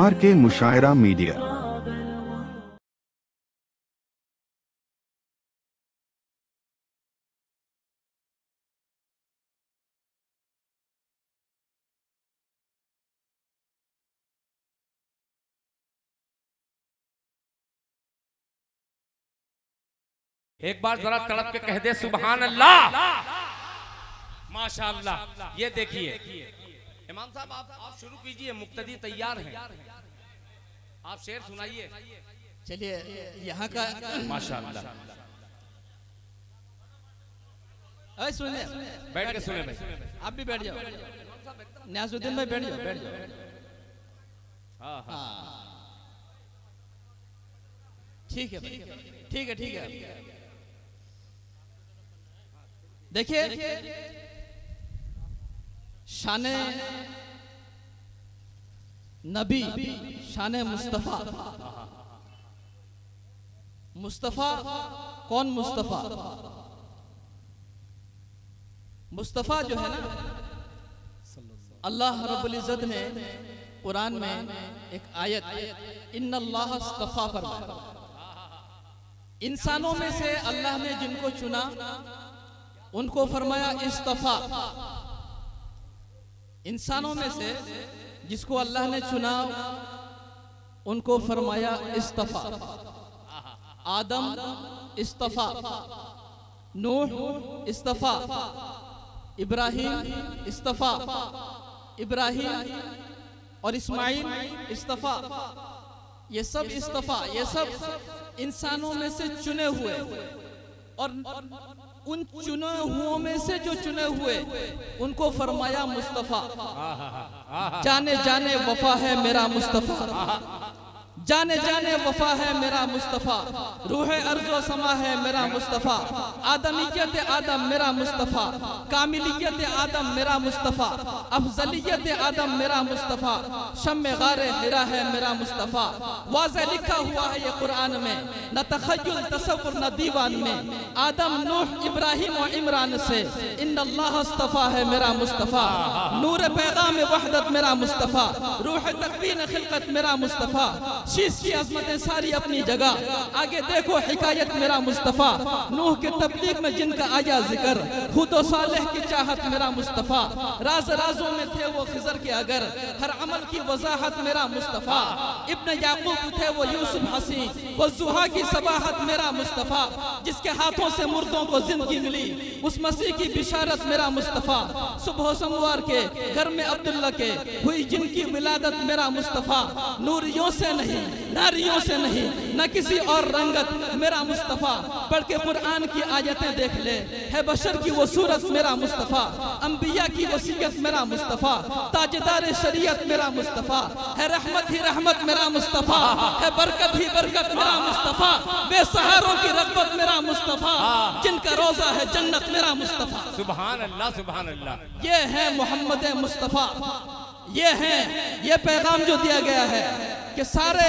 RK मुशायरा media. एक बार जरा तड़प के कह दे सुभान अल्लाह, माशाअल्लाह। ये देखिए इमाम साहब, आप शुरू कीजिए, मुक्तदी तैयार हैं, आप शेर सुनाइए। चलिए यहाँ का माशाअल्लाह, सुनिए, बैठ के सुने भाई। आप भी बैठ जाओ, न्याजुद्दीन भाई बैठ जाओ, बैठ जाओ। हाँ ठीक है भाई, ठीक है, ठीक है। देखिए शाने नबी, शाने मुस्तफा। मुस्तफा कौन? मुस्तफा, मुस्तफा जो है ना, अल्लाह रब्बुल इज्जत ने कुरान में एक आयत इन्नल्लाह इस्तफा फरमाया। इंसानों में से अल्लाह ने जिनको चुना उनको फरमाया इस्तफा। इंसानों में से जिसको अल्लाह ने चुना उनको फरमाया इस्तफा। आदम इस्तफा, नूह इस्तफा, इब्राहिम इस्तफा, इब्राहिम और इस्माइल इस्तफा। ये सब इस्तफा, ये सब इंसानों में से चुने हुए, और उन चुने हुओं में से जो चुने हुए उनको फरमाया मुस्तफा। जाने जाने वफा है मेरा मुस्तफा, जाने जाने वफा है मेरा मुस्तफा। रूह अर्ज़ो समा है मेरा मुस्तफा। आदमियत आदम मेरा मुस्तफा, कामिलियत आदम मेरा मुस्तफा, अफजलियत आदम मेरा मुस्तफा। शम्मे गारे हिरा है मेरा मुस्तफा। वाज़े लिखा हुआ है ये कुरान में, न तखय्युल तसव्वुर न दीवान में। आदम नूह इब्राहिम और इमरान से इन्नल्लाह इस्तफा है मेरा मुस्तफा। नूर पैगाम वहदत मेरा मुस्तफा, रूह तकवीन खिलकत मेरा मुस्तफा। शीश की अजमतें सारी अपनी जगह, आगे देखो हिकायत मेरा मुस्तफा। नूह के तबलीग में जिनका आया जिक्र, खुद सालेह की चाहत मेरा मुस्तफा। राज राजों में थे वो खिजर के अगर, हर अमल की वजाहत मेरा मुस्तफा। इब्न याकूब थे वो यूसुफ हसी, वो जुहा की सबाहत मेरा मुस्तफा। जिसके हाथों से मुर्दों को जिंदगी मिली उस मसीह की बिशारत मेरा मुस्तफा। सुबह सोमवार के घर में अब्दुल्ला के हुई जिनकी विलादत मेरा मुस्तफा। नूरियों से नहीं, नारियों से नहीं, न किसी और रंगत मेरा मुस्तफा। पढ़ के कुरान की आयतें देख ले, है बशर की वो सूरत मेरा मुस्तफा। अंबिया की वसीयत मेरा मुस्तफा, ताजदार शरीयत मेरा मुस्तफा। है रहमत ही रहमत मेरा मुस्तफा, है बरकत ही बरकत मेरा मुस्तफा। बेसहारों की रग़बत मेरा मुस्तफा, जिनका रोजा है जन्नत मेरा मुस्तफा। सुभान अल्लाह, सुभान अल्लाह। ये है मोहम्मद मुस्तफा, ये है, ये पैगाम जो दिया गया है कि सारे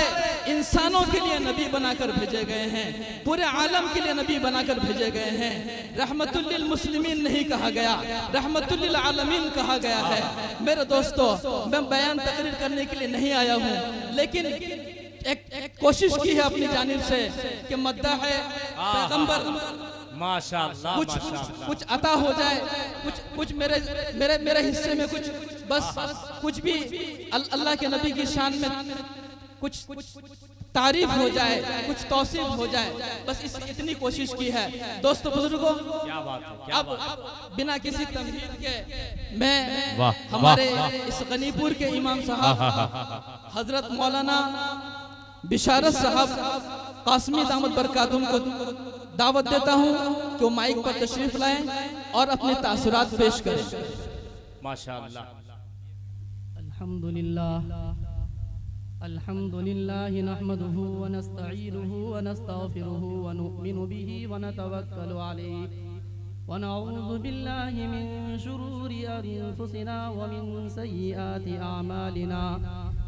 इंसानों के लिए नबी बनाकर भेजे गए हैं, पूरे आलम के लिए नबी बनाकर भेजे गए हैं। रहमतुल लिल मुस्लिमीन नहीं कहा गया, रहमतुल लिल आलमीन कहा गया है। मेरे दोस्तों, मैं बयान तकरीर करने के लिए नहीं आया हूँ, लेकिन एक कोशिश की है अपनी जानिब से कि मद्दाह है पैगंबर माशाअल्लाह, कुछ अता हो जाए, कुछ मेरे हिस्से में कुछ, बस कुछ भी अल्लाह के नबी की शान में कुछ तारीफ हो जाए, कुछ तौसीफ हो जाए, बस इतनी कोशिश की है। दोस्तों बुजुर्गों, क्या बात है, क्या अब बात है। बिना किसी तमहीद के मैं हमारे इस गनीपुर के इमाम साहब हजरत मौलाना बिशारत साहब कासमी दामद बरकातुम को दावत देता हूँ कि वो माइक पर तशरीफ लाएं और अपने तासुरात पेश करें। माशाअल्लाह। अल्हम्दुलिल्लाह, अल्हम्दुलिल्लाह नहमदुहु व नस्तईनुहु व नस्तगफिरुहु व नु'मिनु बिही व नतवक्कलु अलैहि व नऊज़ु बिल्लाहि मिन शुरूरि अनफुसिना व मिन सय्यिआति अअमालिना।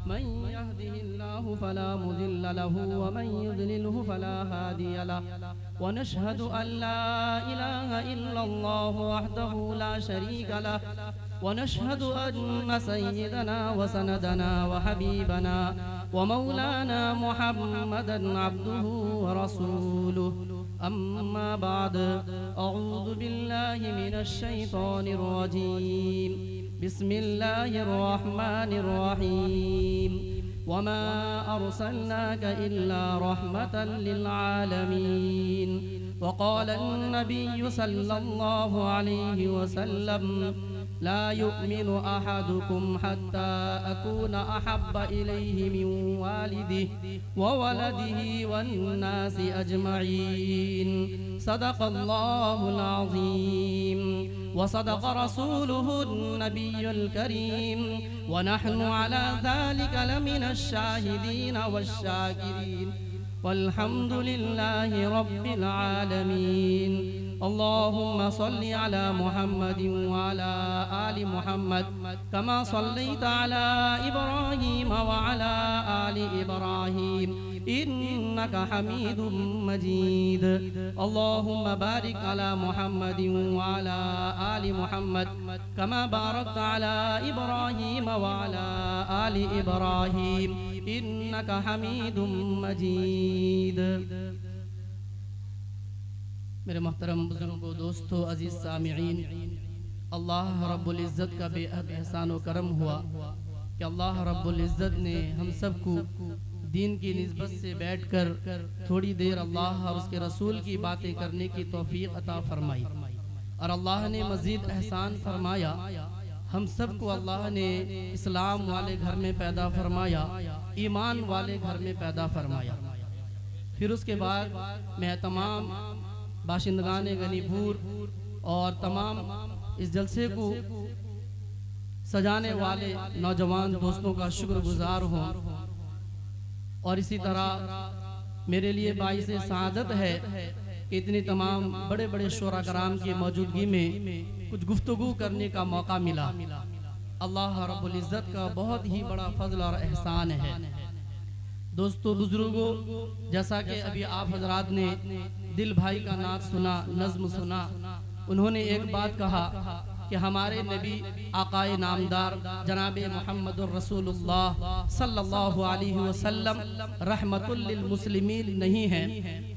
मन यहदिहिल्लाहु फला मुदिल्ल लहु व मन युद्लिलहु फला हादिय लहु व नशहदु अल्ला इलाहा इल्लल्लाहु वहदहु ला शरीका लहु व नशहदु अन्न सय्यदना व सनदना व हबीबना व मौलाना मुहम्मदन अब्दुहु व रसूलुहु अम्मा बाद अऊज़ु बिल्लाहि मिनश शैतानिर रजीम बिस्मिल्लाहिर रहमानिर रहीम वमा अर्सलनाक इल्ला रहमतल लिल आलमीन वक़ाल अन्नबिय्यु सल्लल्लाहु अलैहि वसल्लम ला युमिनु अहदुकुम हत्ता अकूना अहब्बा इलैहि मिन वालिदिहि व वलदिहि वन्नासि अजमईन सदक़ल्लाहुल अज़ीम व सदक़ रसूलुहुन नबियुल करीम व नहनु अला ज़ालिका लमिनश शाहिदीन वश्शाकिरीन वल्हम्दुलिल्लाहि रब्बिल आलमीन। अल्लाहुम्मा सल्लि अला मुहम्मदिन व अला आलि मुहम्मद कमा सल्लैता अला इब्राहीम व अला आलि इब्राहीम इन्नका हमीदुम मजीद। अल्लाहुम्मा बारिक अला मुहम्मदिन व अला आलि मुहम्मद कमा बारकता अला इब्राहीम व अला आलि इब्राहीम इन्नका हमीदुम मजीद। मेरे मोहतरम बुजुर्गों, दोस्तों, अजीज सामिईन, अल्लाह रब्बुल इज़्ज़त का बेहद एहसान व करम हुआ कि अल्लाह रब्बुल इज़्ज़त ने हम सबको दीन की निस्बत से बैठकर थोड़ी देर अल्लाह और उसके रसूल की बातें करने की तौफीक अता फरमाई। और अल्लाह ने मज़ीद एहसान फरमाया, हम सबको अल्लाह ने इस्लाम वाले घर में पैदा फरमाया, ईमान वाले घर में पैदा फरमाया। फिर उसके बाद मैं तमाम बाशिंदगान गनीपुर और तमाम इस जलसे को सजाने वाले नौजवान दोस्तों का शुक्रगुजार हूँ। और इसी तरह मेरे लिए बाइस सआदत है कि इतनी तमाम बड़े बड़े शोरा कराम की मौजूदगी में कुछ गुफ्तगू करने का मौका मिला। अल्लाह रब्बुल इज़्ज़त का बहुत ही बड़ा फजल और एहसान है। दोस्तों, बुजुर्गों, जैसा कि अभी आप हजरात ने दिल भाई का नात सुना, नज़्म सुना, उन्होंने एक बात कहा कि हमारे नबी आकाए नामदार जनाबे मोहम्मदुर रसूलुल्लाह सल्लल्लाहु अलैहि वसल्लम रहमतुल लिल मुस्लिमीन नहीं हैं,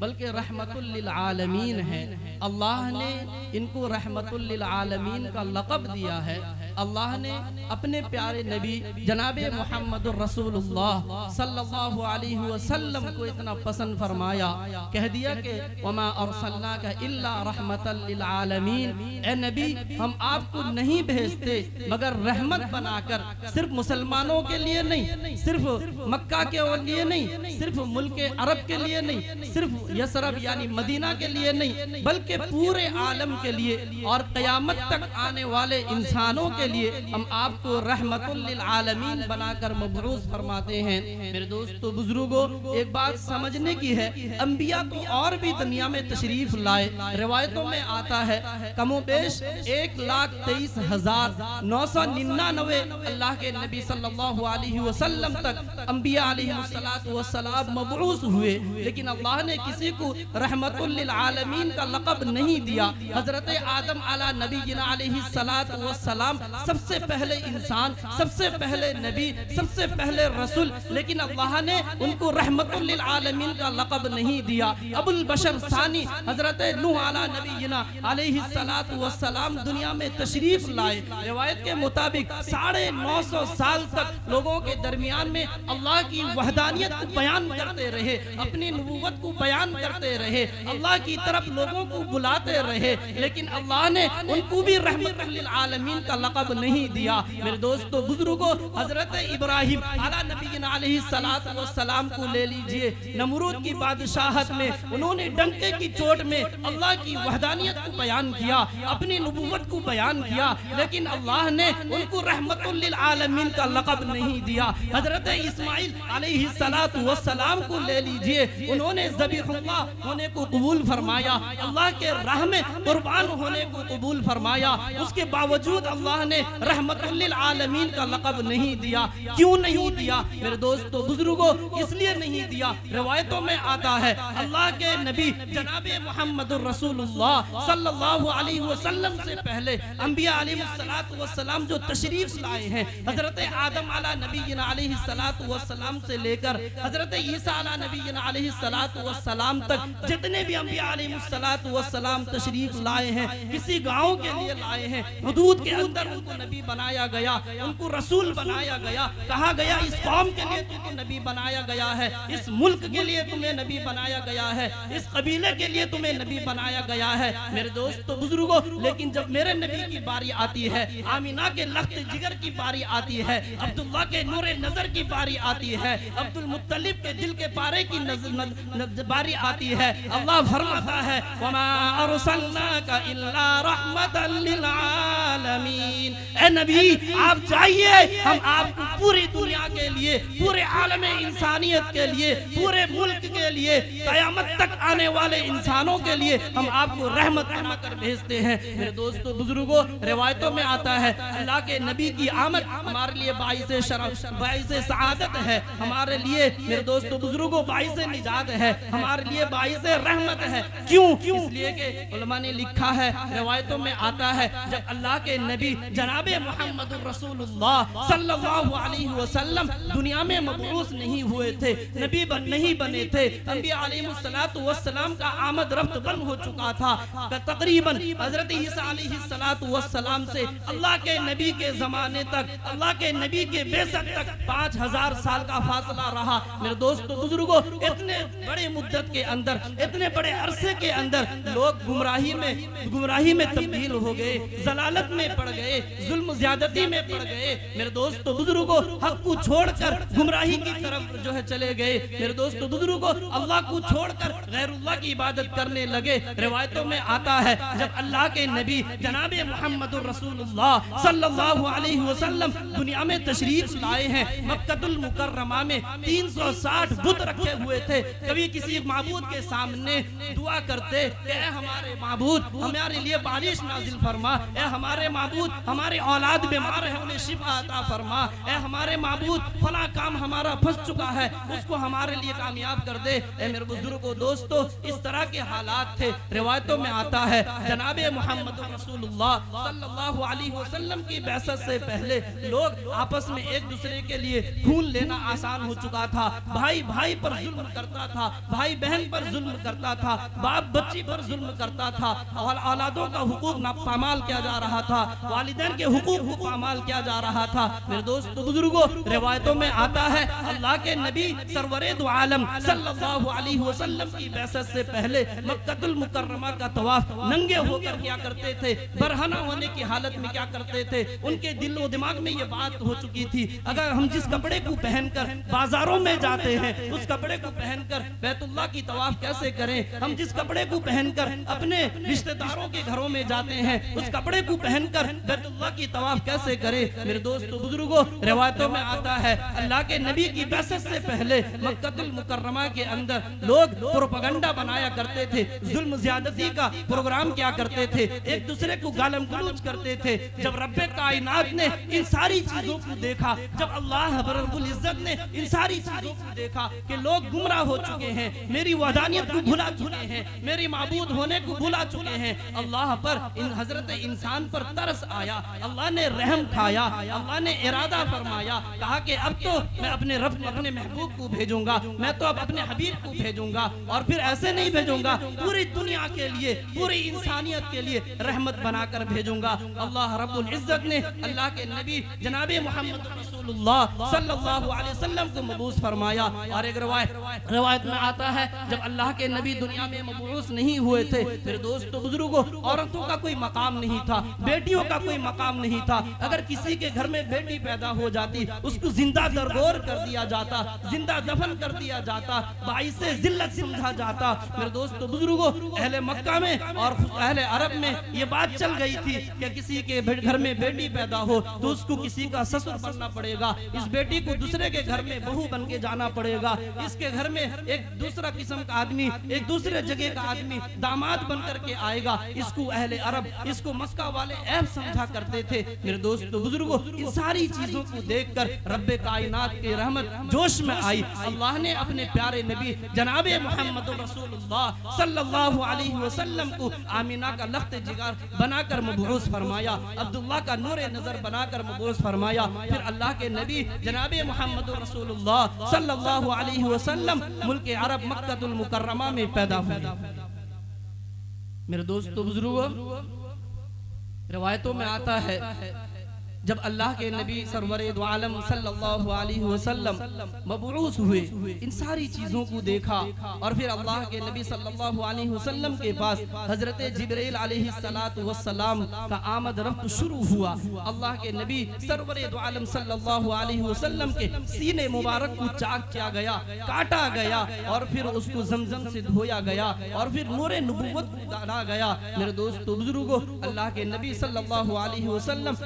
बल्कि रहमतुल लिल आलमीन हैं। अल्लाह ने इनको रहमतुल लिल आलमीन का लक़ब दिया है। अल्लाह ने अपने प्यारे नबी जनाबे मोहम्मदुर रसूलुल्लाह सल्लल्लाहु अलैहि वसल्लम को इतना पसंद फरमाया, कह दिया कि वमा अर्सलनाका इल्ला रहमतल लिल आलमीन, ए नबी हम आपको नहीं भेजते मगर रहमत बनाकर, सिर्फ मुसलमानों के लिए नहीं, सिर्फ मक्का के लिए नहीं, सिर्फ मुल्क अरब के लिए नहीं, सिर्फ यसरब यानी मदीना के लिए नहीं, बल्कि पूरे आलम के लिए और क़यामत तक आने वाले इंसानों के लिए हम आपको रहमतुल लिल आलमीन बनाकर मबरूस फरमाते हैं। मेरे दोस्तों, बुजुर्गों, एक बात समझने की है, अंबिया तो और भी दुनिया में तशरीफ लाए। रिवायतों में आता है कमोबेश 1,23,999 अल्लाह के नबी सल्लल्लाहु अलैहि वसल्लम तक अंबिया अलैहिस्सलातु वस्सलाम मबरूस हुए, लेकिन अल्लाह ने किसी को रहमतुल लिल आलमीन का लक़ब नहीं दिया। हजरत आदम अला नबीना अलैहिस्सलातु वस्सलाम सबसे पहले इंसान, सबसे पहले नबी, सबसे पहले रसूल, लेकिन अल्लाह ने उनको रहमतुल लिल आलमीन का लक़ब नहीं दिया। अबुल बशर सानी हजरत नूह अला नबीना अलैहिस्सलातु वस्सलाम दुनिया में तशरीफ लाए। रिवायत के मुताबिक 950 साल तक लोगों के दरमियान में अल्लाह की वहदानियत को बयान करते रहे, अपनी नबूवत को बयान करते रहे, अल्लाह की तरफ लोगों को बुलाते रहे, लेकिन अल्लाह ने उनको भी रहमतुल लिल आलमीन का लक़ब नहीं दिया। मेरे दोस्तों, बुजुर्गों, हजरत इब्राहिम अला नबीना अलैहिस्सलातु वस्सलाम को ले लीजिए। नमरूद की बादशाहत में उन्होंने डंके की चोट में अल्लाह की वहदानियत को बयान किया, अपनी नबूवत को बयान बयान किया, लेकिन अल्लाह ने उनको रहमतुल लिल आलमीन का लक़ब नहीं दिया। हजरत इस्माइल अलैहिस्सलातु वस्सलाम को ले लीजिए, उन्होंने ज़बीहुल्लाह होने को कबूल फरमाया, अल्लाह के राह में कुर्बान होने को कबूल फरमाया। उसके बावजूद अल्लाह ने रहमतुल लिल आलमीन का लक़ब नहीं दिया। क्यों नहीं दिया मेरे दोस्तों बुजुर्गों? इसलिए नहीं दिया, रिवायतों में आता है अल्लाह के नबी जनाबे मुहम्मदुर रसूलुल्लाह सल्लल्लाहु अलैहि वसल्लम से पहले अंबिया अलैहिस्सलातु वस्सलाम जो तशरीफ लाए हैं, हजरत आदम अला नबीना अलैहिस्सलातु वस्सलाम से लेकर हजरत ईसा अला नबीना अलैहिस्सलातु वस्सलाम तक जितने भी अंबिया अलैहिस्सलातु वस्सलाम तशरीफ लाए हैं, किसी गांव के लिए लाए हैं, हुदूद के अंदर उनको नबी बनाया गया, उनको रसूल बनाया गया, कहा गया इस कौम के लिए तुमको नबी बनाया गया है, इस मुल्क के लिए तुम्हें नबी बनाया गया है, इस कबीले के लिए तुम्हें नबी बनाया गया है मेरे दोस्तों बुजुर्गों। लेकिन जब मेरे नबी की बारी आती है, आमिना के लख्त जिगर की बारी आती है, अब्दुल्ला के नूरे नजर की बारी आती है, अब्दुल मुत्तलिब के दिल के पारे की बारी आती है, अल्लाह फरमाता है वमा अरसलनाका इल्ला रहमतल लिल आलमीन। ए नबी आप चाहिए, हम आपको पूरी दुनिया के लिए, पूरे आलम इंसानियत के लिए, पूरे मुल्क के लिए, कयामत तक आने वाले इंसानों के लिए हम आपको रहमत कर भेजते हैं मेरे दोस्तों बुजुर्गों। रिवायतों में आता है अल्लाह के नबी की आमद हमारे लिए बाइसे शरफ, बाइसे सआदत है, हमारे लिए मेरे दोस्तों बुजुर्गों बाइसे निजात है, हमारे लिए बाइसे रहमत है। क्यों? इसलिए कि उलमा ने लिखा है, रिवायतों में आता है जब अल्लाह के नबी जनाबे मुहम्मदुर रसूलुल्लाह सल्लल्लाहु अलैहि वसल्लम दुनिया में मबऊस नहीं हुए थे, नबी नहीं बने थे, अंबिया अलैहिस्सलातु वस्सलाम का आमद रफ्त बंद हो चुका था। तकरीबन हजरत ईसा अलैहिस्सलातु वस्सलाम से अल्लाह के नबी के जमाने तक, अल्लाह के नबी के बेसत तक 5000 साल का फासला रहा मेरे दोस्तों बुजुर्गों। इतने बड़े मुद्दत के अंदर, इतने बड़े अरसे के अंदर लोग गुमराही में तब्दील हो गए, जलालत में पड़ गए, जुल्म ज्यादती में पड़ गए मेरे दोस्तों बुजुर्गों। हक को छोड़कर गुमराही की तरफ जो है चले गए मेरे दोस्तों बुजुर्गों, अल्लाह को छोड़कर गैरुल्लाह की इबादत करने लगे। रिवायतों में आता है जब अल्लाह के नबी जनाबे मुहम्मदुर रसूलुल्लाह सल्लल्लाहु अलैहि वसल्लम दुनिया में तशरीफ लाए हैं, मक्कतुल मुकर्रमा में 360 बुत रखे हुए थे। कभी किसी माबूद के सामने दुआ करते कि हमारे माबूद हमारे लिए बारिश नाजिल फरमा, ए हमारे माबूद हमारे औलाद बीमार है उन्हें शिफा अता फरमा, ए हमारे माबूद फला काम हमारा फंस चुका है उसको हमारे लिए कामयाब कर दे। ए मेरे बुजुर्गों दोस्तों, इस तरह के हालात थे। रिवायतों में आता है जनाबे मुहम्मद रसूलुल्लाह सल्लल्लाहु अलैहि वसल्लम की बैसत से पहले लोग आपस में एक दूसरे के लिए खून लेना आसान हो चुका था। भाई भाई पर जुल्म करता था, भाई बहन पर जुल्म करता था, बाप बच्ची पर जुल्म करता था, और औलादों का हुकूक ना पामाल किया जा रहा था, वालिदैन के हुकूक को पामाल किया जा रहा था मेरे दोस्तों बुजुर्गों। रिवायतों में आता है अल्लाह के नबी सरवरे दो आलम सल्लल्लाहु अलैहि वसल्लम की बैसत से पहले मक्कतुल मुकर्रमा का तवाफ नंगे होकर क्या करते थे, बरहना होने की हालत में क्या करते थे। उनके दिल और दिमाग में ये बात हो चुकी थी, अगर हम जिस कपड़े को पहनकर बाजारों में जाते हैं उस कपड़े को पहनकर बैतुल्लाह की तवाफ कैसे करें, हम जिस कपड़े को पहनकर अपने रिश्तेदारों के घरों में जाते हैं उस कपड़े को पहनकर बैतुल्लाह की तवाफ कैसे करें मेरे दोस्तों बुजुर्गों। रिवायतों में आता है अल्लाह के नबी की बैसत से पहले मक्कतुल मुकर्रमा के अंदर लोग प्रोपेगेंडा बनाया करते थे, जुल्म ज्यादती का प्रोग्राम क्या करते थे, एक दूसरे को गालम गलौज करते थे। जब रब्बे कायनात ने इन सारी चीजों को देखा, जब अल्लाह रब्बुल इज्जत ने इन सारी चीजों को देखा कि लोग गुमराह हो चुके हैं, मेरी वहदानियत को भुला चुके हैं, मेरी माबूद होने को भुला चुके हैं, अल्लाह पर इन हजरत इंसान पर तरस आया, अल्लाह ने रहम खाया, अल्लाह ने इरादा फरमाया, कहा कि अब तो मैं अपने रब अपने महबूब को भेजूंगा, मैं तो अब अपने हबीब को भेजूंगा, और फिर ऐसे नहीं भेजूंगा, पूरी दुनिया के लिए, पूरी इंसानियत के लिए रहमत बनाकर भेजूंगा। अल्लाह रब्बुल इज्जत ने अल्लाह के नबी जनाबे मुहम्मद रसूलुल्लाह सल्लल्लाहु अलैहि वसल्लम को मबूस फरमाया। और एक रिवायत में आता है जब अल्लाह के नबी दुनिया में मबूस नहीं हुए थे मेरे दोस्तों बुजुर्गों, औरतों का कोई मकाम नहीं था, बेटी बेटियों का कोई मकाम नहीं था। अगर किसी के घर में बेटी पैदा हो जाती उसको जिंदा दरगोर कर दिया जाता, जिंदा दफन कर दिया जाता, बाइसे जिल्लत समझा जाता। मेरे दोस्तों बुजुर्गों, अहले मक्का में और अहले अरब में ये बात चल गई थी कि किसी के घर में बेटी पैदा हो तो उसको किसी का ससुर बनना पड़ेगा, इस बेटी को दूसरे के घर में बहू बन के जाना पड़ेगा, इसके घर में एक दूसरा किस्म का आदमी, एक दूसरे जगह का आदमी दामाद बन करके आएगा। इसको अहले अरब, इसको मक्का वाले ऐब समझा करते थे। मेरे दोस्तों बुजुर्गों, इन सारी चीजों को देखकर रब्बे कायनात की रहमत जोश में आई। अल्लाह ने अपने प्यारे नबी जनाबे मोहम्मद रसूलुल्लाह सल्लल्लाहु अलैहि वसल्लम को आमीना का लख्त जिगर बनाकर मबऊस फरमाया, अब्दुल्लाह का नूरे नजर बनाकर मबऊस फरमाया। फिर अल्लाह के नबी जनाबे मोहम्मद रसूलुल्लाह सल्लल्लाहु अलैहि वसल्लम मुल्क अरब मक्कातुल मुकर्रमा में पैदा हुए। मेरे दोस्तों बुजुर्गों, रिवायतों में आता है जब अल्लाह के नबी सरवरे दो आलम सल्लल्लाहु अलैहि वसल्लम मबऊस हुए, इन सारी चीज़ों को देखा और फिर अल्लाह के नबी सल्लल्लाहु अलैहि वसल्लम के पास हजरत जिब्रील अलैहिस्सलातु वस्सलाम का आमद रफ्त शुरू हुआ। अल्लाह के नबी सरवरे दो आलम सल्लल्लाहु अलैहि वसल्लम के सीने मुबारक को चाक किया गया, काटा गया और फिर उसको जमजम से धोया गया और फिर नूरे नबुव्वत को डाला गया। मेरे दोस्तों बुजुर्गों, अल्लाह के नबी सल्लल्लाहु अलैहि वसल्लम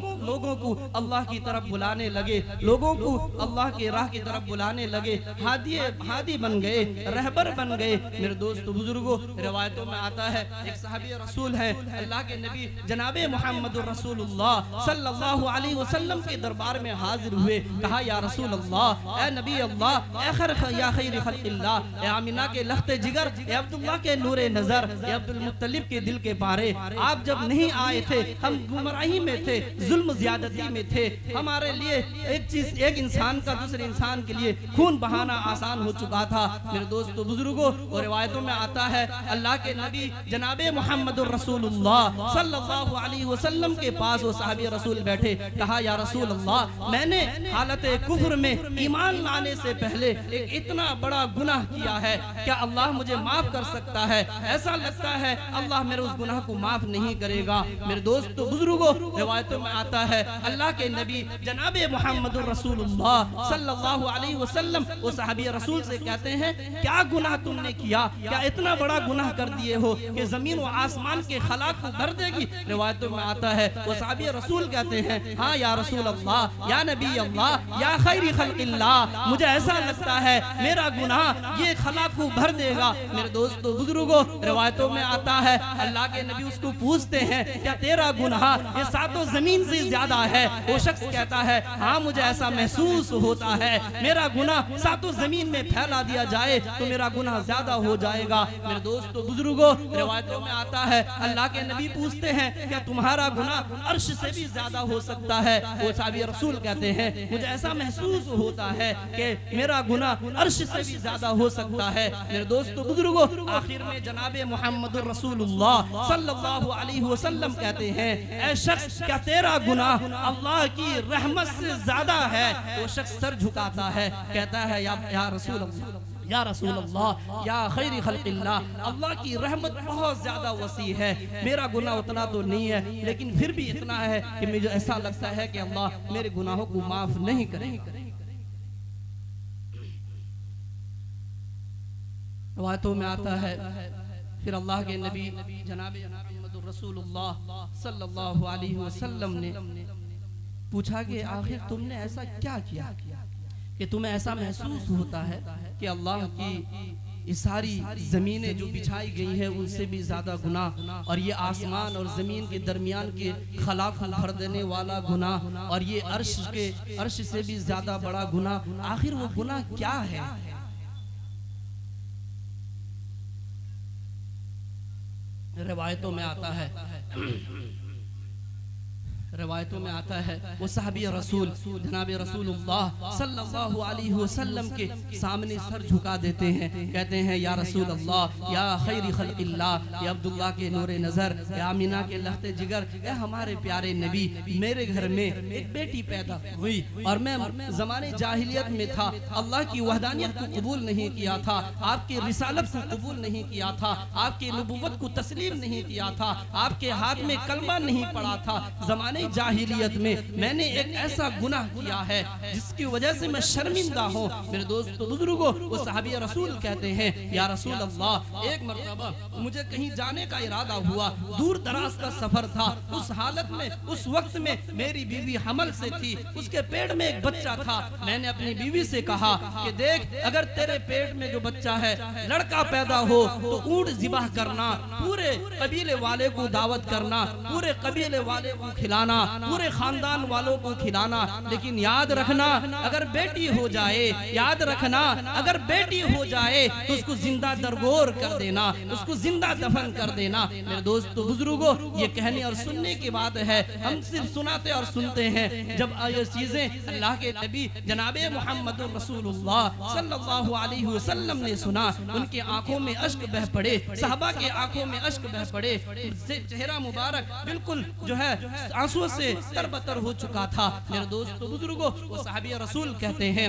लोगों को अल्लाह की तरफ बुलाने लगे, लोगों को अल्लाह के राह की तरफ बुलाने लगे, हादी बन गए, रहबर बन गए। मेरे दोस्तों बुजुर्गों, रिवायतों में आता है एक सहाबी रसूल है, अल्लाह के नबी जनाबे मोहम्मद रसूलुल्लाह सल्लल्लाहु अलैहि वसल्लम के दरबार में हाजिर हुए। कहा, या रसूल अल्लाह, ए नबी अल्लाह, या खैर खल्क़िल्लाह, ए आमिना के लख्ते जिगर, ए अब्दुल्लाह के नूरे नजर, ए अब्दुल मुत्तलिब के दिल के पारे, आप जब नहीं आए थे हम गुमराही में थे, जुल्म ज्यादती में थे। हमारे लिए एक इंसान का दूसरे इंसान के लिए खून बहाना आसान हो चुका था। मेरे दोस्तों बुजुर्गों, और रिवायतों में आता है अल्लाह के नबी जनाबे मोहम्मद रसूलुल्लाह सल्लल्लाहु अलैहि वसल्लम के पास वो साहबी रसूल बैठे। कहा, या रसूल अल्लाह, मैंने हालत कुफ्र में ईमान लाने से पहले एक इतना बड़ा गुनाह किया है, क्या अल्लाह मुझे माफ कर सकता है? ऐसा लगता है अल्लाह मेरे उस गुनाह को माफ नहीं करेगा। मेरे दोस्तों बुजुर्गों, रिवायतों में आता है अल्लाह के नबी जनाबे मोहम्मद रसूलुल्लाह सल्लल्लाहु अलैहि वसल्लम वो सहाबी रसूल से कहते हैं, क्या गुनाह तुमने किया? क्या इतना बड़ा गुनाह कर दिए हो कि जमीन व आसमान के खलाक को भर देगी? रिवायतों में आता है वो सहाबी रसूल कहते हैं, हाँ या रसूल अल्लाह, या नबी अल्लाह, या खैर खल्क़िल्लाह, मुझे ऐसा लगता है मेरा गुनाह ये खलाक को भर देगा। मेरे दोस्तों बुजुर्गों, रिवायतों में आता है अल्लाह के नबी उसको पूछते हैं, क्या तेरा गुनाह ये सातों जमीन से ज्यादा है? वो शख्स कहता है, हाँ मुझे ऐसा महसूस होता है, मेरा गुनाह सातों जमीन में फैला दिया जाए तो मेरा गुनाह ज्यादा हो जाएगा। मेरे दोस्तों बुजुर्गों, रिवायतों में आता है अल्लाह के नबी पूछते हैं, क्या तुम्हारा गुनाह अर्श से भी ज्यादा हो सकता है? वो साहबी रसूल कहते हैं, मुझे ऐसा महसूस होता है कि मेरा गुनाह अर्श से भी ज्यादा हो सकता है। मेरे दोस्तों बुजुर्गों, आखिर में जनाबे मोहम्मद रसूलुल्लाह सल्लल्लाहु अलैहि वसल्लम कहते हैं, ऐ शख्स, क्या तेरा गुनाह अल्लाह की रहमत से ज्यादा है? वो शख्स सर झुकाता है, कहता है, या रसूल अल्लाह, या रसूल अल्लाह, या खैर खल्क़िल्लाह, अल्लाह की रहमत बहुत ज्यादा वसी है, मेरा गुनाह उतना तो नहीं है, लेकिन फिर भी इतना है कि मुझे ऐसा लगता है कि अल्लाह मेरे गुनाहों को माफ नहीं करेगा। रिवायतों में आता है फिर अल्लाह के नबी जनाबे मोहम्मद रसूलुल्लाह सल्लल्लाहु अलैहि वसल्लम ने पूछा कि आखिर तुमने ऐसा क्या किया कि तुम्हें ऐसा महसूस होता है कि अल्लाह की ये सारी जमीनें जो बिछाई गई है उनसे भी ज्यादा गुनाह, और ये आसमान और जमीन के दरमियान के खला को भर देने वाला गुनाह, और ये अर्श से भी ज्यादा बड़ा गुनाह, आखिर वो गुनाह क्या है? रिवायतों में आता है रिवायतों में आता है वो साहबी रसूल जनाब रसूलुल्लाह सल्लल्लाहु अलैहि वसल्लम के सामने सर झुका देते हैं, कहते हैं या रसूल अल्लाह या खैरी खल्क़िल्लाह, या अब्दुल्ला के नूरे नज़र, या आमिना के लख्ते जिगर, या हमारे प्यारे नबी, मेरे घर में एक बेटी पैदा हुई और मैं ज़माने जाहिलियत में था, अल्लाह की वहदानियत को कबूल नहीं किया था, आपकी रिसालत को कबूल नहीं किया था, आपकी नबुव्वत को तस्लीम नहीं किया था, आपके हाथ में कलमा नहीं पड़ा था। ज़माने जाहिलियत में मैंने एक ऐसा गुनाह किया है जिसकी वजह से मैं शर्मिंदा हूँ। मेरे दोस्तों बुजुर्गों, वो साहबी रसूल कहते हैं या रसूल अल्लाह, एक मरतबा मुझे कहीं जाने का इरादा हुआ, दूर दराज का सफर था, उस हालत में उस वक्त में मेरी बीवी हमल से थी, उसके पेट में एक बच्चा था। मैंने अपनी बीवी से कहा कि देख, अगर तेरे पेट में जो बच्चा है लड़का पैदा हो तो ऊंट ज़िबाह करना, पूरे कबीले वाले को दावत करना, पूरे कबीले वाले को खिलाना, पूरे खानदान वालों को खिलाना, लेकिन याद रखना अगर बेटी हो जाए, याद रखना अगर बेटी हो जाए तो उसको जिंदा दरगोर कर देना, उसको जिंदा दफन कर देना। मेरे दोस्तों बुजुर्गों, ये कहने और सुनने की बात है, हम सिर्फ सुनाते और सुनते हैं। जब ये चीजें अल्लाह के नबी जनाबे मोहम्मद रसूलुल्लाह सल्लल्लाहु अलैहि वसल्लम ने सुना, उनकी आंखों में अश्क बह पड़े, सहाबा के आंखों में अश्क बह पड़े, चेहरा मुबारक बिल्कुल जो है आंसुओं से तरबतर हो चुका था। मेरे दोस्तों बुजुर्गों, वो साहबी रसूल कहते हैं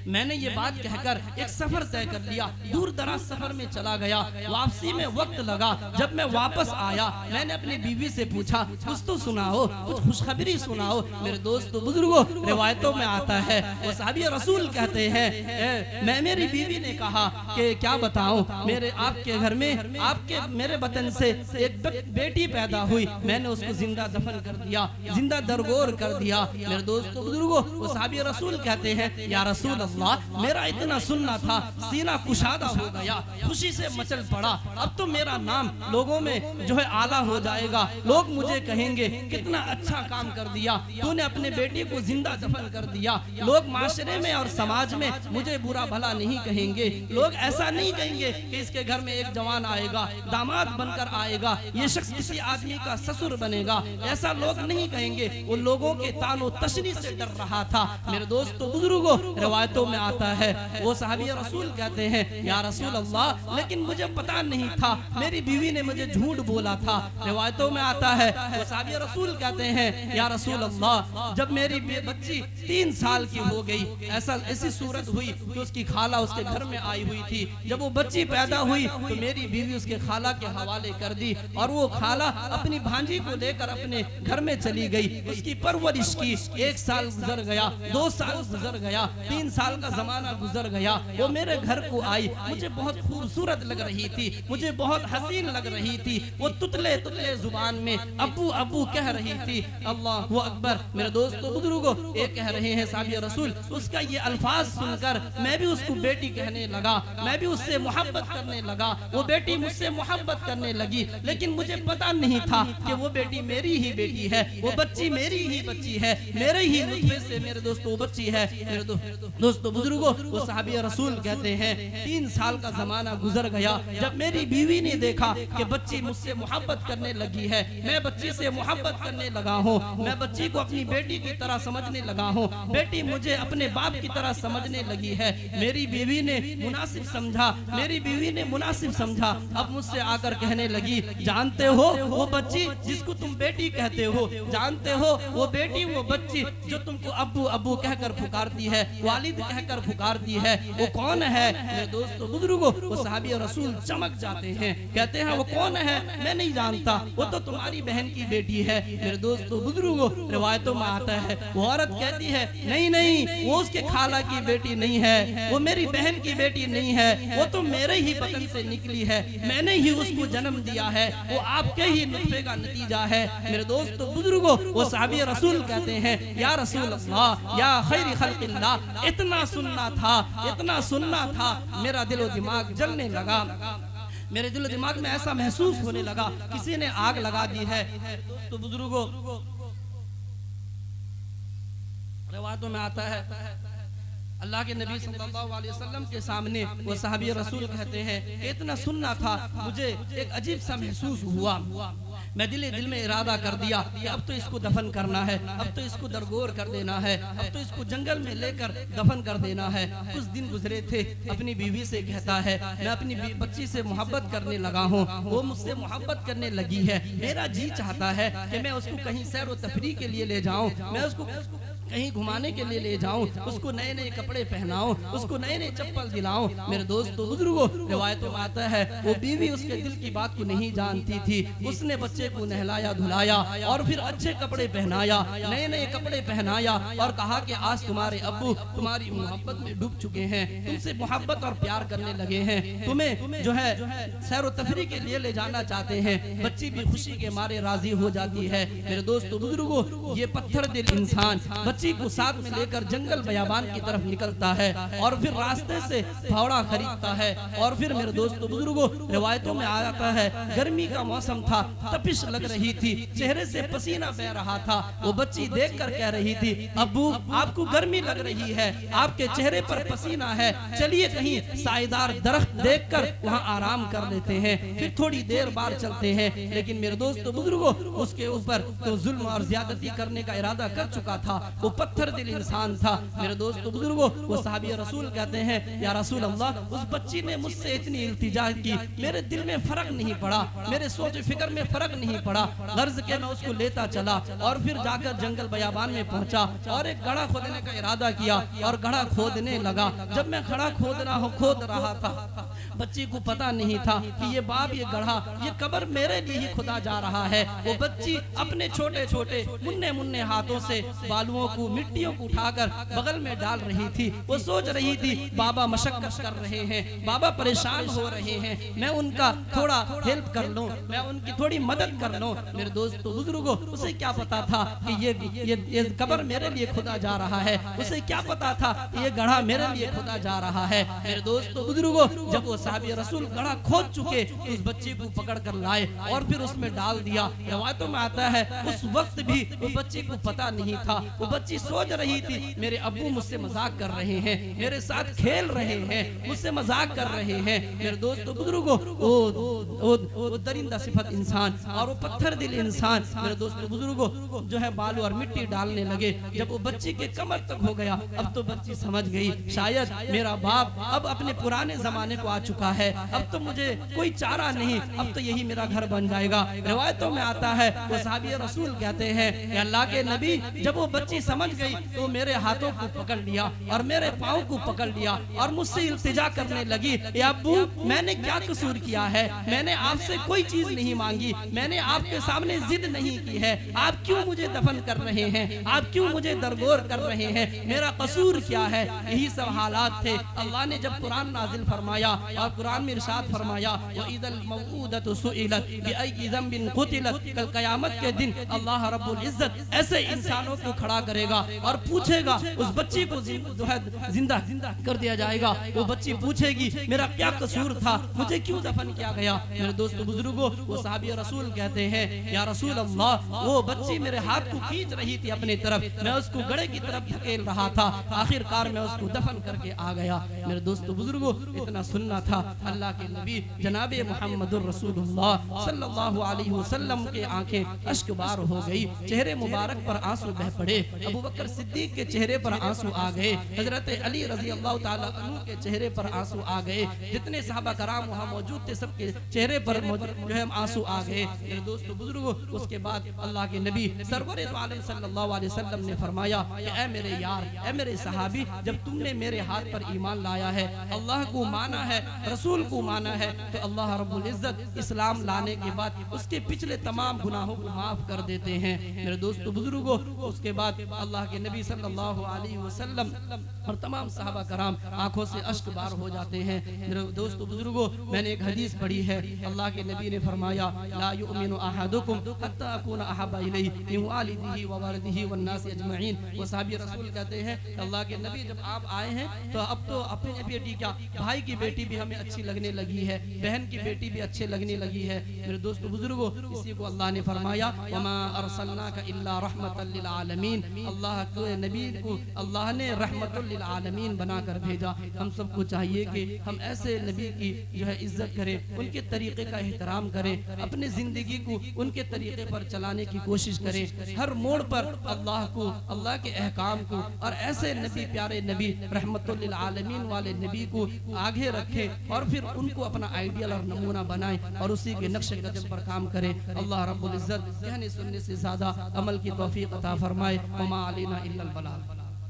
मैंने ये बात कहकर एक सफर तय कर लिया, दूर दराज सफर में चला गया, वापसी में वक्त लगा। जब मैं वापस आया मैंने अपनी बीवी से पूछा कुछ तो सुनाओ, कुछ खुशखबरी सुनाओ। मेरे दोस्तों बुजुर्गों, रिवायतों में आता है वो साहबी रसूल कहते हैं मैं मेरी बीवी ने कहा कि क्या बताऊं, मेरे आपके घर में आपके मेरे वतन से एक बेटी पैदा हुई, मैंने उसको जिंदा दफन कर दिया, जिंदा दरगोर कर दिया। मेरे दोस्तों बुजुर्गों, वो साहबी रसूल कहते हैं या रसूल अल्लाह, मेरा इतना सुनना था, सीना कुशादा हो गया, खुशी से मचल पड़ा। अब तो मेरा नाम लोगों में जो है आला हो जाएगा, लोग मुझे कहेंगे कितना अच्छा काम कर दिया तूने, अपने बेटी को जिंदा दफन कर दिया। लोग माशरे में और समाज में मुझे बुरा भला नहीं कहेंगे, लोग ऐसा नहीं कहेंगे कि इसके घर में एक जवान आएगा, दामाद बनकर आएगा, ये शख्स किसी आदमी का ससुर बनेगा, ऐसा लोग नहीं कहेंगे। उन लोगों के तानो तशनी से डर रहा था। मेरे दोस्तों बुजुर्गों, रिवायतों में आता है वो साहबी रसूल कहते हैं या रसूल अल्लाह, लेकिन मुझे पता नहीं था, मेरी बीवी ने मुझे झूठ बोला था। रिवायतों में आता है वो साहबी रसूल कहते हैं या रसूल अल्लाह, जब मेरी बच्ची 3 साल की हो गई, ऐसी सूरत हुई कि उसकी खाला उसके घर में आई हुई थी। जब वो बच्ची पैदा हुई तो मेरी बीवी उसके खाला के हवाले कर दी और वो खाला अपनी भांजी को लेकर अपने घर में चली गई, उसकी परवरिश की। 1 साल गुजर गया, 2 साल गुजर गया, 3 साल का जमाना गुजर गया, वो मेरे घर को आई, मुझे बहुत खूबसूरत लग रही थी, मुझे बहुत हसीन लग रही थी, वो तुतले तुतले जुबान में अब्बू अब्बू कह रही थी। अल्लाह अकबर। मेरे दोस्तों बुजुर्गों, ये कह रहे हैं साहबी रसूल, उसका ये अल्फाज सुनकर मैं भी उसको बेटी कहने लगा, मैं भी उससे मोहब्बत करने लगा, वो बेटी मुझसे मोहब्बत करने लगी, लेकिन मुझे पता नहीं था कि वो बेटी मेरी ही बेटी है, वो बच्ची मेरी ही बच्ची है, मेरे ही नुतफे से मेरे दोस्तों बच्ची है। मेरे दोस्तों बुजुर्गों, वो साहबी रसूल कहते हैं 3 साल का जमाना गुजर गया, जब मेरी बीवी ने देखा कि बच्ची मुझसे मोहब्बत करने लगी है, मैं बच्ची से मोहब्बत करने लगा हूँ, मैं बच्ची को अपनी बेटी की तरह समझने लगा हूँ, बेटी मुझे अपने बाप की तरह समझने लगी है। मेरी बीवी ने मुनासिब समझा, मेरी बीवी ने मुनासिब समझा, अब मुझसे आकर कहने लगी, जानते हो वो बच्ची जिसको तुम बेटी कहते हो, जानते हो वो बेटी वो बच्ची जो तुमको अब्बू अब्बू कहकर पुकारती है, वालिद कहकर पुकारती है, वो कौन है? मेरे दोस्तों बुजुर्गों, वो साहबी रसूल चमक जाते हैं, कहते हैं वो कौन है? मैं नहीं जानता, वो तो तुम्हारी बहन की बेटी है। मेरे दोस्तों बुजुर्गों, रिवायतों में आता है वो औरत कहती है नहीं नहीं, वो उसके खाला की बेटी नहीं है, वो मेरी बहन की बेटी नहीं है, वो तो मेरे ही बतन से निकली है, मैंने ही उसको जन्म दिया है, वो आपके ही नुतफे का नतीजा है। मेरे दोस्तों बुजुर्गों, वो साहबी रसूल कहते हैं या रसूल अल्लाह या खैरी खल्क़िल्लाह, इतना सुनना था, इतना सुनना था, मेरा दिलो दिमाग जलने लगा, मेरे दिलो दिमाग में ऐसा महसूस होने लगा किसी ने आग लगा दी है। तो बुजुर्गों, रिवायतों में आता है अल्लाह के नबी सल्लल्लाहु अलैहि वसल्लम के सामने वो साहबी रसूल कहते हैं इतना सुनना था, मुझे एक अजीब सा महसूस हुआ। मैं दिल में इरादा कर दिया कि अब तो इसको दफन करना है, अब तो इसको दरगोर कर देना है, अब तो इसको जंगल में लेकर दफन कर देना है। कुछ दिन गुजरे थे, अपनी बीवी से कहता है मैं अपनी बच्ची से मोहब्बत करने लगा हूँ, वो मुझसे मोहब्बत करने लगी है, मेरा जी चाहता है कि मैं उसको कहीं सैर व तफरी के लिए ले जाऊँ, मैं उसको कहीं घुमाने के लिए ले जाऊं, उसको नए नए कपड़े पहनाऊं, उसको नए नए चप्पल दिलाऊं। मेरे दोस्तों बुजुर्गों, रिवायतों में आता है वो बीवी उसके दिल की बात को नहीं जानती थी। उसने बच्चे को नहलाया धुलाया और फिर अच्छे कपड़े पहनाया, नए नए कपड़े पहनाया और कहा कि आज तुम्हारे अब्बू तुम्हारी मोहब्बत में डूब चुके हैं, तुमसे मोहब्बत और प्यार करने लगे हैं, तुम्हें जो है सैर व तफरी के लिए ले जाना चाहते हैं। बच्ची भी खुशी के मारे राजी हो जाती है। मेरे दोस्तों बुजुर्गों, ये पत्थर दिल इंसान बच्ची को साथ में लेकर जंगल बयाबान की तरफ निकलता है और फिर रास्ते से फावड़ा खरीदता है। और फिर मेरे दोस्तों बुजुर्गों, रिवायतों में आता है गर्मी का मौसम था, तपिश लग रही थी, चेहरे से पसीना बह रहा था। वो बच्ची देखकर कह रही थी, अब्बू आपको गर्मी लग रही है, आपके चेहरे पर पसीना है, चलिए कहीं साएदार दरख्त देखकर वहाँ आराम कर लेते हैं, फिर थोड़ी देर बाद चलते हैं। लेकिन मेरे दोस्तों बुजुर्गों, उसके ऊपर तो जुल्म और ज्यादती करने का इरादा कर चुका था। वो पत्थर दिल इंसान था। मेरे दोस्तों बुजुर्गों, वो साहबी रसूल कहते हैं, या रसूल अल्लाह, उस बच्ची ने मुझसे इतनी इल्तिजा की, मेरे दिल में फर्क नहीं पड़ा, मेरे सोच फिक्र में फर्क नहीं पड़ा। गर्ज के मैं उसको लेता चला और फिर जाकर जंगल बयाबान में पहुंचा और एक गड्ढा खोदने का इरादा किया और गड्ढा खोदने लगा। जब मैं गड्ढा खोद रहा था, बच्ची को पता नहीं था कि ये बाप, ये गड्ढा, ये कब्र मेरे लिए ही खुदा जा रहा है। वो बच्ची अपने छोटे छोटे मुन्ने मुन्ने हाथों से बालुओं को, मिट्टियों को उठाकर बगल में डाल रही थी। वो सोच रही थी बाबा मशक्कत कर रहे हैं, बाबा परेशान हो रहे हैं, मैं उनका थोड़ा हेल्प कर लूं, मैं उनकी थोड़ी मदद कर लूं। मेरे दोस्तों बुजुर्गों, उसे क्या पता था कि ये कब्र मेरे लिए खुदा जा रहा है, उसे क्या पता था ये गड्ढा मेरे लिए खुदा जा रहा है। मेरे दोस्तों बुजुर्गों, जब वो साहबी रसूल गड्ढा खोद चुके, उस बच्ची को पकड़ कर लाए और फिर उसमें डाल दिया। रिवायतों में आता है उस वक्त भी वो बच्ची को पता नहीं था। वो बच्ची सोच रही थी मेरे अब्बू मुझसे मजाक कर रहे हैं, मेरे साथ खेल रहे हैं, मुझसे मजाक कर रहे हैं। मेरे दोस्तों बुजुर्गों, वो दरिंदा सिफत इंसान और वो पत्थर दिल इंसान, मेरे दोस्तों बुजुर्गों, जो है बालू और मिट्टी डालने लगे। जब वो बच्ची के कमर तक हो गया, अब तो बच्ची समझ गई शायद मेरा बाप अब अपने पुराने जमाने को आ चुका है, अब तो मुझे कोई चारा नहीं, अब तो यही मेरा घर बन जाएगा। रिवायतों में आता है वो साहबी रसूल कहते हैं, अल्लाह के नबी, जब वो बच्ची समझ गई तो मेरे हाथों को पकड़ लिया और मेरे पाँव को पकड़ लिया और मुझसे इल्तिजा करने लगी, अब्बू मैंने क्या कसूर किया है, मैंने आपसे कोई चीज नहीं मांगी, मैंने आपके सामने जिद नहीं की है, आप क्यों मुझे दफन कर रहे हैं, आप क्यों मुझे दरगोर कर रहे हैं, मेरा कसूर क्या है। यही सब हालात थे। अल्लाह ने जब कुरान नाजिल फरमाया और कुरान में इरशाद फरमाया, वइदल मौऊदतु सुइलत बिअय्यि ज़ंबिन क़ुतिलत, कल क़यामत के दिन अल्लाह रब्बुल इज्जत ऐसे इंसानों को खड़ा करेगा और पूछेगा, उस बच्ची को जो है जिंदा कर दिया जाएगा। वो बच्ची पूछेगी मेरा क्या कसूर था, मुझे क्यों दफन किया गया। मेरे दोस्तों बुजुर्गों, वो साहबी रसूल कहते हैं, या रसूल अल्लाह, वो बच्ची मेरे हाथ को खींच रही थी अपनी तरफ, मैं उसको गड़े की तरफ धकेल रहा था, आखिरकार मैं उसको दफन करके आ गया। मेरे दोस्तों बुजुर्गों, इतना सुनना था। अल्लाह के नबी जनाब मुहम्मदुर रसूलुल्लाह सल्लल्लाहु अलैहि वसल्लम के आंखें अश्कबार हो गई, चेहरे मुबारक पर आंसू बह पड़े। अबू बकर सिद्दीक के चेहरे पर आंसू आ गए, हजरत अली रजी अल्लाह ताला अन्हु के चेहरे पर आंसू आ गए, जितने सहाबा कराम वहाँ मौजूद थे सबके चेहरे पर जो है आंसू आ गए। मेरे दोस्तों बुजुर्गों, उसके बाद अल्लाह के नबी सरवर दो आलम सल्लल्लाहु अलैहि वसल्लम ने फरमाया कि ऐ मेरे यार, ऐ मेरे सहाबी, जब तुमने मेरे हाथ पर ईमान लाया है, अल्लाह को माना है, रसूल को माना है, तो अल्लाह रब्बुल इज्जत इस्लाम लाने के बाद उसके पिछले तमाम गुनाहों को माफ कर देते हैं। मेरे दोस्तों बुजुर्गों, उसके बाद अल्लाह के नबी सल्लल्लाहु अलैहि वसल्लम और तमाम सहाबा कराम आंखों से अश्क बार हो जाते हैं। मेरे दोस्तों बुजुर्गों, मैंने एक हदीस पढ़ी है, अल्लाह के नबी ने फरमाया, ला युमिनु अहदुकुम हत्ता अकूना अहब्बा इलैहि मिन वालिदिही व वालिदिही वन नास अजमईन। वो साहबी रसूल कहते हैं, अल्लाह के नबी जब आप आए हैं तो अब तो अपनी बेटी क्या, भाई की बेटी भी हमें अच्छी लगने लगी है, बहन की बेटी भी अच्छे लगने लगी है। मेरे दोस्तों बुजुर्गों, इसी को अल्लाह ने फरमाया, वमा अरसलनाका इल्ला रहमतल लिल आलमीन, अल्लाह के नबी को अल्लाह ने रहमतुल लिल आलमीन बनाकर भेजा। हम सबको चाहिए कि हम ऐसे नबी की जो है इज्जत करें, उनके तरीके का एहतराम करें, अपने जिंदगी जिंदगी को उनके तरीके पर चलाने की कोशिश करें। हर मोड़ पर अल्लाह को, अल्लाह के अहकाम को और ऐसे नबी, प्यारे नबी रहमतुल लिल आलमीन वाले नबी को आगे रखें और फिर उनको अपना आइडियल और नमूना बनाएं और उसी के नक्शे कदम पर काम करें। अल्लाह रब्बुल इज्जत कहने सुनने से ज्यादा अमल की तौफीक अता फरमाए। वमा अलैना इल्लल बलाग।